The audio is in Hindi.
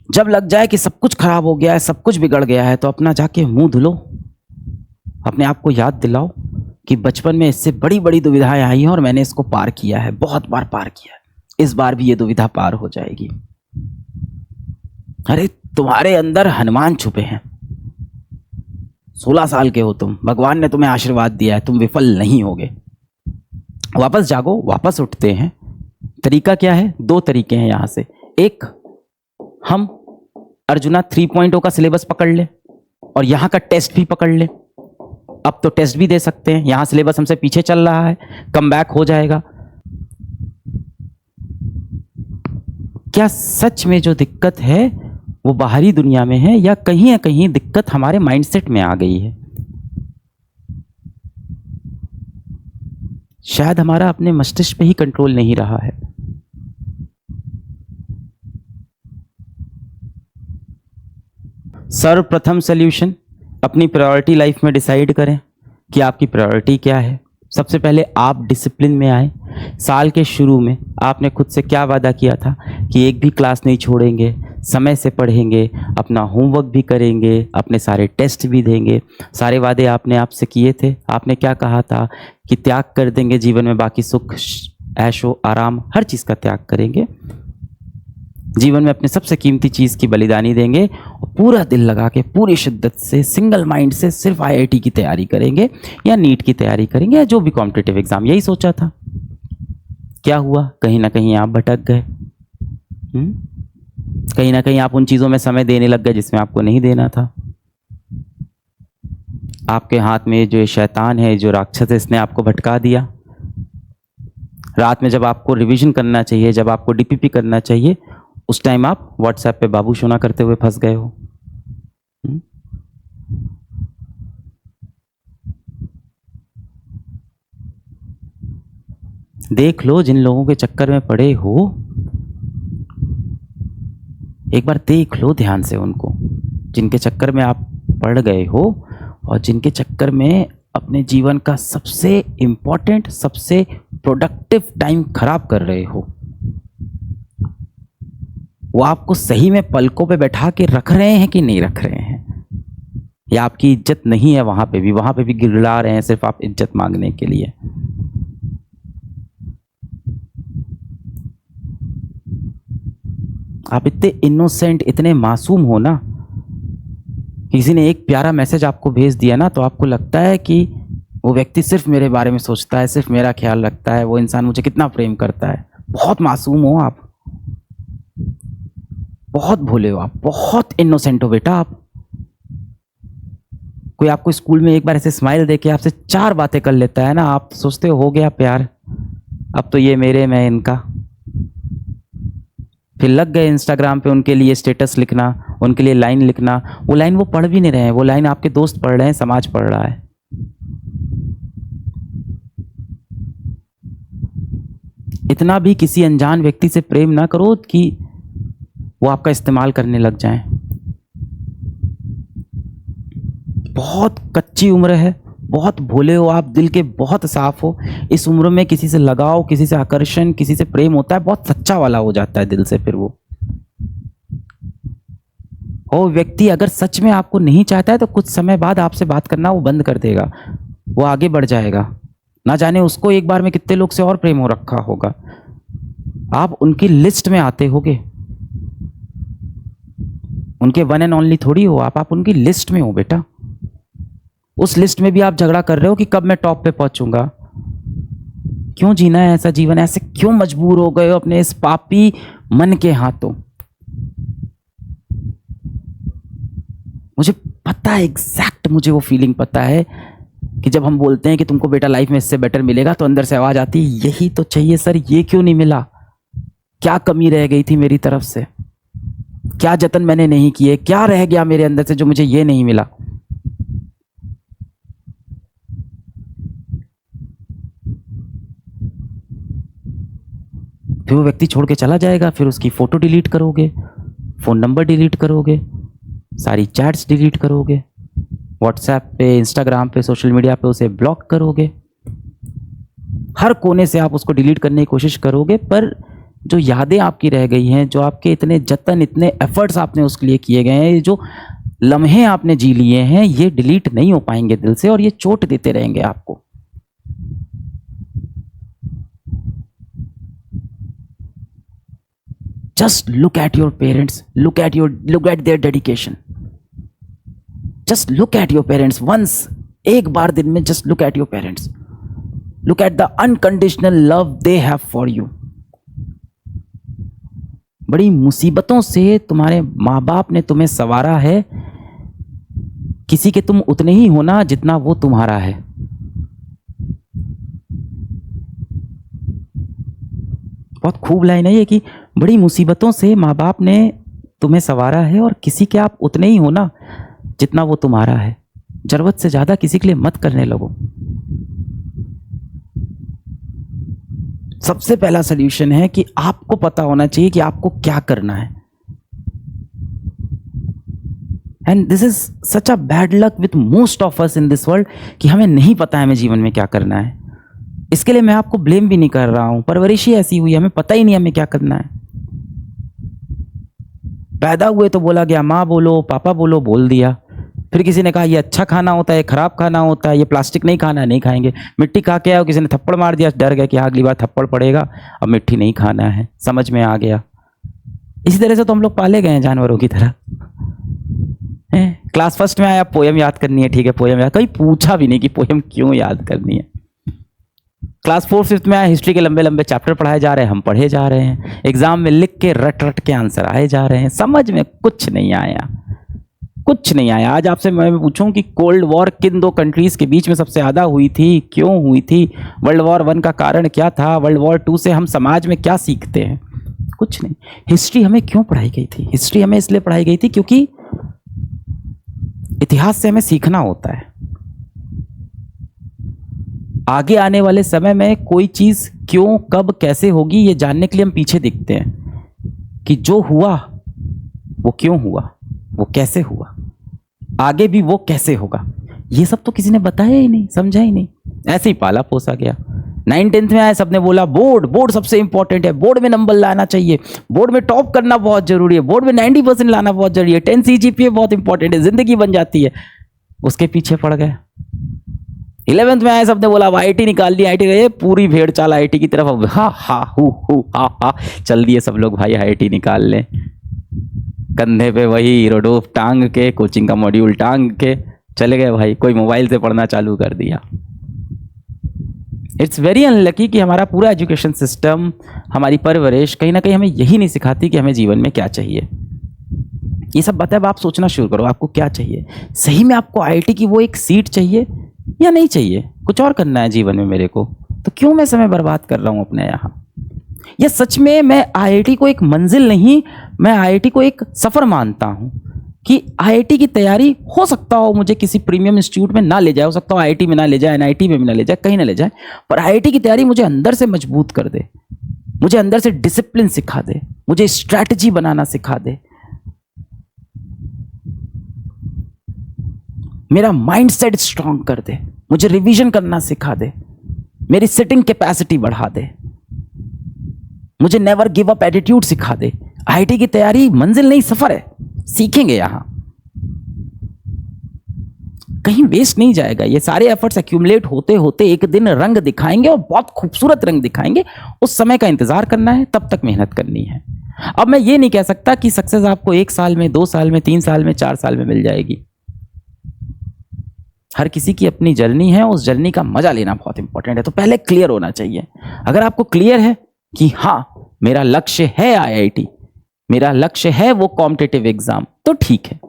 जब लग जाए कि सब कुछ खराब हो गया है, सब कुछ बिगड़ गया है, तो अपना जाके मुंह धुलो, अपने आप को याद दिलाओ कि बचपन में इससे बड़ी बड़ी दुविधाएं आई हैं और मैंने इसको पार किया है, बहुत बार पार किया है, इस बार भी ये दुविधा पार हो जाएगी। अरे तुम्हारे अंदर हनुमान छुपे हैं। 16 साल के हो तुम, भगवान ने तुम्हें आशीर्वाद दिया है, तुम विफल नहीं होगे। वापस जागो, वापस उठते हैं। तरीका क्या है? 2 तरीके हैं यहां से। एक, हम अर्जुना 3.0 का सिलेबस पकड़ ले और यहां का टेस्ट भी पकड़ ले। अब तो टेस्ट भी दे सकते हैं, यहां सिलेबस हमसे पीछे चल रहा है, कम बैक हो जाएगा। क्या सच में जो दिक्कत है वो बाहरी दुनिया में है, या कहीं ना कहीं दिक्कत हमारे माइंडसेट में आ गई है? शायद हमारा अपने मस्तिष्क पे ही कंट्रोल नहीं रहा है। सर्वप्रथम सॉल्यूशन, अपनी प्रायोरिटी लाइफ में डिसाइड करें कि आपकी प्रायोरिटी क्या है। सबसे पहले आप डिसिप्लिन में आए। साल के शुरू में आपने खुद से क्या वादा किया था कि एक भी क्लास नहीं छोड़ेंगे, समय से पढ़ेंगे, अपना होमवर्क भी करेंगे, अपने सारे टेस्ट भी देंगे। सारे वादे आपने आपसे किए थे। आपने क्या कहा था कि त्याग कर देंगे जीवन में, बाकी सुख ऐशो आराम हर चीज़ का त्याग करेंगे, जीवन में अपने सबसे कीमती चीज़ की बलिदानी देंगे और पूरा दिल लगा के पूरी शिद्दत से सिंगल माइंड से सिर्फ आईआईटी की तैयारी करेंगे या नीट की तैयारी करेंगे या जो भी कॉम्पिटिटिव एग्जाम। यही सोचा था। क्या हुआ? कहीं ना कहीं आप भटक गए। कहीं ना कहीं आप उन चीज़ों में समय देने लग गए जिसमें आपको नहीं देना था। आपके हाथ में जो शैतान है, जो राक्षस है, इसने आपको भटका दिया। रात में जब आपको रिवीजन करना चाहिए, जब आपको डीपीपी करना चाहिए, उस टाइम आप व्हाट्सएप पे बाबू सोना करते हुए फंस गए हो। देख लो, जिन लोगों के चक्कर में पड़े हो, एक बार देख लो ध्यान से उनको, जिनके चक्कर में आप पड़ गए हो और जिनके चक्कर में अपने जीवन का सबसे इंपॉर्टेंट, सबसे प्रोडक्टिव टाइम खराब कर रहे हो। वो आपको सही में पलकों पे बैठा के रख रहे हैं कि नहीं रख रहे हैं, या आपकी इज्जत नहीं है वहां पे भी गिड़गिड़ा रहे हैं सिर्फ आप इज्जत मांगने के लिए। आप इतने इनोसेंट, इतने मासूम हो ना, किसी ने एक प्यारा मैसेज आपको भेज दिया ना, तो आपको लगता है कि वो व्यक्ति सिर्फ मेरे बारे में सोचता है, सिर्फ मेरा ख्याल रखता है, वो इंसान मुझे कितना प्रेम करता है। बहुत मासूम हो आप, बहुत भोले हो आप, बहुत इनोसेंट हो बेटा आप। कोई आपको स्कूल में एक बार ऐसे स्माइल देके आपसे 4 बातें कर लेता है ना, आप सोचते हो गया प्यार, अब तो ये मेरे, मैं इनका। फिर लग गए इंस्टाग्राम पे उनके लिए स्टेटस लिखना, उनके लिए लाइन लिखना। वो लाइन वो पढ़ भी नहीं रहे हैं, वो लाइन आपके दोस्त पढ़ रहे हैं, समाज पढ़ रहा है। इतना भी किसी अनजान व्यक्ति से प्रेम ना करो कि वो आपका इस्तेमाल करने लग जाएं। बहुत कच्ची उम्र है, बहुत भोले हो आप, दिल के बहुत साफ हो। इस उम्र में किसी से लगाव, किसी से आकर्षण, किसी से प्रेम होता है, बहुत सच्चा वाला हो जाता है दिल से। फिर वो व्यक्ति अगर सच में आपको नहीं चाहता है तो कुछ समय बाद आपसे बात करना वो बंद कर देगा, वो आगे बढ़ जाएगा। ना जाने उसको एक बार में कितने लोग से और प्रेम हो रखा होगा। आप उनकी लिस्ट में आते होगे, उनके वन एंड ओनली थोड़ी हो आप उनकी लिस्ट में हो बेटा। उस लिस्ट में भी आप झगड़ा कर रहे हो कि कब मैं टॉप पे पहुंचूंगा। क्यों जीना है ऐसा जीवन? ऐसे क्यों मजबूर हो गए हो अपने इस पापी मन के हाथों? मुझे पता है एग्जैक्ट, मुझे वो फीलिंग पता है कि जब हम बोलते हैं कि तुमको बेटा लाइफ में इससे बेटर मिलेगा, तो अंदर से आवाज आती है यही तो चाहिए सर, ये क्यों नहीं मिला? क्या कमी रह गई थी मेरी तरफ से? क्या जतन मैंने नहीं किए? क्या रह गया मेरे अंदर से जो मुझे ये नहीं मिला? फिर वो व्यक्ति छोड़ के चला जाएगा, फिर उसकी फोटो डिलीट करोगे, फोन नंबर डिलीट करोगे, सारी चैट्स डिलीट करोगे, व्हाट्सएप पे, इंस्टाग्राम पे, सोशल मीडिया पे उसे ब्लॉक करोगे। हर कोने से आप उसको डिलीट करने की कोशिश करोगे, पर जो यादें आपकी रह गई हैं, जो आपके इतने जतन, इतने एफर्ट्स आपने उसके लिए किए गए हैं, ये जो लम्हे आपने जी लिए हैं, ये डिलीट नहीं हो पाएंगे दिल से और ये चोट देते रहेंगे आपको। Just look at your parents, look at their dedication, just look at your parents once, एक बार दिन में just look at your parents, look at the unconditional love they have for you. बड़ी मुसीबतों से तुम्हारे माँ बाप ने तुम्हें संवारा है, किसी के तुम उतने ही होना जितना वो तुम्हारा है। बहुत खूब लाइन है ये कि बड़ी मुसीबतों से माँ बाप ने तुम्हें संवारा है और किसी के आप उतने ही होना जितना वो तुम्हारा है। जरूरत से ज्यादा किसी के लिए मत करने लगो। सबसे पहला सॉल्यूशन है कि आपको पता होना चाहिए कि आपको क्या करना है। And this is such a bad luck with most of us in this world कि हमें नहीं पता है हमें जीवन में क्या करना है। इसके लिए मैं आपको ब्लेम भी नहीं कर रहा हूं, परवरिश ही ऐसी हुई, हमें पता ही नहीं हमें क्या करना है। पैदा हुए तो बोला गया माँ बोलो पापा बोलो, बोल दिया। फिर किसी ने कहा ये अच्छा खाना होता है, खराब खाना होता है, ये प्लास्टिक नहीं खाना है, नहीं खाएंगे। मिट्टी खा के आया, किसी ने थप्पड़ मार दिया, डर गया कि अगली बार थप्पड़ पड़ेगा, अब मिट्टी नहीं खाना है, समझ में आ गया। इसी तरह से तो हम लोग पाले गए हैं जानवरों की तरह। क्लास फर्स्ट में आया, पोयम याद करनी है, ठीक है पोयम याद, कभी पूछा भी नहीं कि पोयम क्यों याद करनी है। क्लास 4th 5th में आया, हिस्ट्री के लंबे लंबे चैप्टर पढ़ाए जा रहे हैं, हम पढ़े जा रहे हैं, एग्जाम में लिख के रट रट के आंसर आए जा रहे हैं, समझ में कुछ नहीं आया, कुछ नहीं आया। आज आपसे मैं पूछूं कि कोल्ड वॉर किन दो कंट्रीज के बीच में सबसे ज्यादा हुई थी, क्यों हुई थी, वर्ल्ड वॉर 1 का कारण क्या था, वर्ल्ड वॉर 2 से हम समाज में क्या सीखते हैं, कुछ नहीं। हिस्ट्री हमें क्यों पढ़ाई गई थी? हिस्ट्री हमें इसलिए पढ़ाई गई थी क्योंकि इतिहास से हमें सीखना होता है। आगे आने वाले समय में कोई चीज क्यों कब कैसे होगी ये जानने के लिए हम पीछे देखते हैं कि जो हुआ वो क्यों हुआ, वो कैसे हुआ, आगे भी वो कैसे होगा। ये सब तो किसी ने बताया ही नहीं, समझा ही नहीं, ऐसे ही पाला पोसा गया। 9th 10th में आए, सबने बोला बोर्ड सबसे इंपॉर्टेंट है, बोर्ड में नंबर लाना चाहिए, बोर्ड में टॉप करना बहुत जरूरी है, बोर्ड में 90% लाना बहुत जरूरी है, 10 CGPA बहुत इंपॉर्टेंट है, जिंदगी बन जाती है। उसके पीछे पड़ गए। 11th में आए, सबने बोला अब IIT निकाल ली, IIT गए, पूरी भेड़ चाल IIT की तरफ। अब हा चल दिए सब लोग भाई IIT निकाल लें, कंधे पे वही रोडोफ टांग के, कोचिंग का मॉड्यूल टांग के चले गए भाई, कोई मोबाइल से पढ़ना चालू कर दिया। इट्स वेरी अनलकी कि हमारा पूरा एजुकेशन सिस्टम, हमारी परवरिश कहीं ना कहीं हमें यही नहीं सिखाती कि हमें जीवन में क्या चाहिए। ये सब बातें अब आप सोचना शुरू करो, आपको क्या चाहिए। सही में आपको IIT की वो एक सीट चाहिए या नहीं चाहिए? कुछ और करना है जीवन में मेरे को, तो क्यों मैं समय बर्बाद कर रहा हूं अपने यहाँ? या सच में मैं IIT को एक मंजिल नहीं, मैं IIT को एक सफर मानता हूं कि IIT की तैयारी हो सकता हो मुझे किसी प्रीमियम इंस्टीट्यूट में ना ले जाए, हो सकता हो IIT में ना ले जाए, NIT में ना ले जाए, कहीं ना ले जाए, पर IIT की तैयारी मुझे अंदर से मजबूत कर दे, मुझे अंदर से डिसिप्लिन सिखा दे, मुझे स्ट्रैटेजी बनाना सिखा दे, मेरा माइंडसेट स्ट्रांग कर दे, मुझे रिवीजन करना सिखा दे, मेरी सिटिंग कैपेसिटी बढ़ा दे, मुझे नेवर गिव अप एटीट्यूड सिखा दे। IIT की तैयारी मंजिल नहीं सफर है, सीखेंगे यहां, कहीं वेस्ट नहीं जाएगा। ये सारे एफर्ट्स एक्यूमुलेट होते होते एक दिन रंग दिखाएंगे और बहुत खूबसूरत रंग दिखाएंगे। उस समय का इंतजार करना है, तब तक मेहनत करनी है। अब मैं ये नहीं कह सकता कि सक्सेस आपको 1 साल में, 2 साल में, 3 साल में, 4 साल में मिल जाएगी। हर किसी की अपनी जर्नी है, उस जर्नी का मजा लेना बहुत इंपॉर्टेंट है। तो पहले क्लियर होना चाहिए। अगर आपको क्लियर है कि हाँ मेरा लक्ष्य है IIT, मेरा लक्ष्य है वो कॉम्पिटिटिव एग्जाम, तो ठीक है।